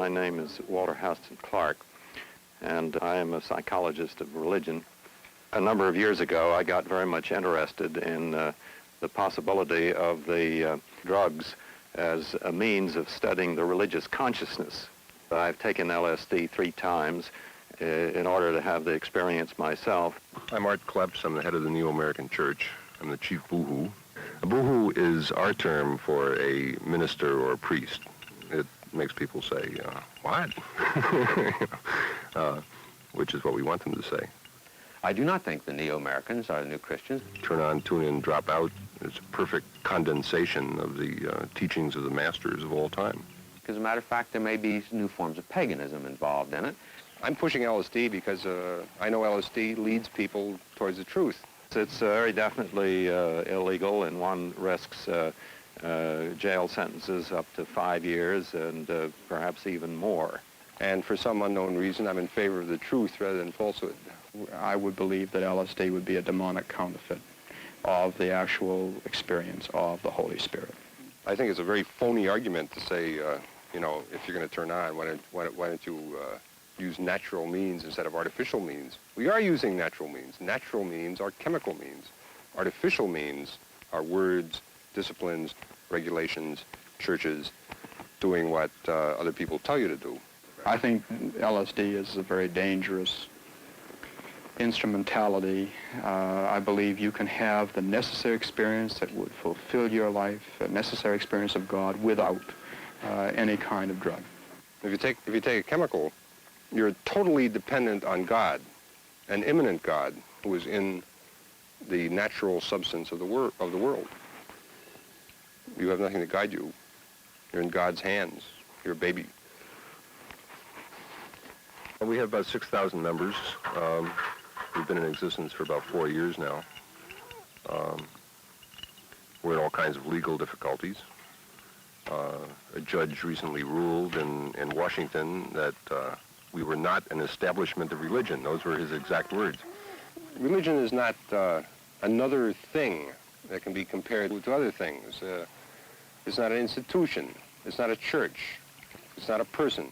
My name is Walter Houston Clark, and I am a psychologist of religion. A number of years ago, I got very much interested in the possibility of the drugs as a means of studying the religious consciousness. I've taken LSD 3 times in order to have the experience myself. I'm Art Kleps. I'm the head of the Neo-American Church. I'm the chief boohoo. A boohoo is our term for a minister or a priest. It makes people say, what? Which is what we want them to say. I do not think the Neo-Americans are the new Christians. Turn on, tune in, drop out. It's a perfect condensation of the teachings of the masters of all time. As a matter of fact, there may be new forms of paganism involved in it. I'm pushing LSD because I know LSD leads people towards the truth. It's very definitely illegal, and one risks jail sentences up to 5 years and perhaps even more. And for some unknown reason, I'm in favor of the truth rather than falsehood. I would believe that LSD would be a demonic counterfeit of the actual experience of the Holy Spirit. I think it's a very phony argument to say, you know, if you're going to turn on, why don't you use natural means instead of artificial means? We are using natural means. Natural means are chemical means. Artificial means are words, disciplines, regulations, churches, doing what other people tell you to do. I think LSD is a very dangerous instrumentality. I believe you can have the necessary experience that would fulfill your life, a necessary experience of God without any kind of drug. If you take a chemical, you're totally dependent on God, an immanent God who is in the natural substance of the world. You have nothing to guide you. You're in God's hands. You're a baby. We have about 6,000 members. We've been in existence for about 4 years now. We're in all kinds of legal difficulties. A judge recently ruled in Washington that we were not an establishment of religion. Those were his exact words. Religion is not another thing that can be compared to other things. It's not an institution. It's not a church. It's not a person.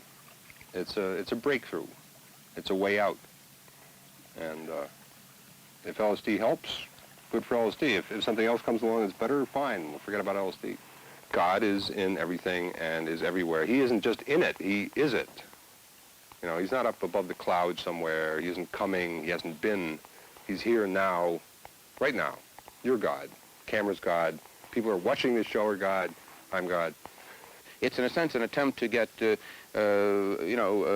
It's a breakthrough. It's a way out. And if LSD helps, good for LSD. If something else comes along that's better, fine. We'll forget about LSD. God is in everything and is everywhere. He isn't just in it. He is it. You know, he's not up above the clouds somewhere. He isn't coming. He hasn't been. He's here now, right now. You're God. Camera's God. People are watching this show are God. I'm God. It's, in a sense, an attempt to get,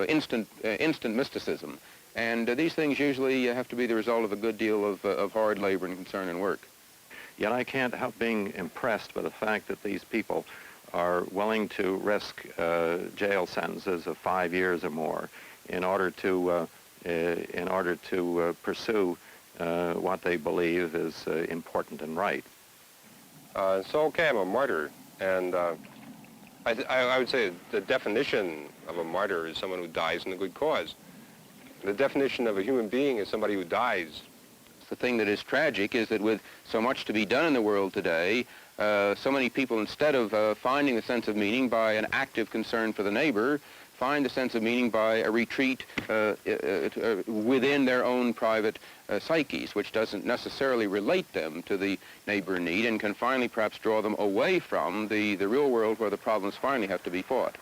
instant mysticism. And these things usually have to be the result of a good deal of hard labor and concern and work. Yet I can't help being impressed by the fact that these people are willing to risk jail sentences of 5 years or more in order to pursue what they believe is important and right. So, okay, I'm a martyr, and I would say the definition of a martyr is someone who dies in a good cause. The definition of a human being is somebody who dies. The thing that is tragic is that with so much to be done in the world today, so many people, instead of finding the sense of meaning by an active concern for the neighbor, find the sense of meaning by a retreat within their own private psyches, which doesn't necessarily relate them to the neighbor in need and can finally perhaps draw them away from the real world where the problems finally have to be fought.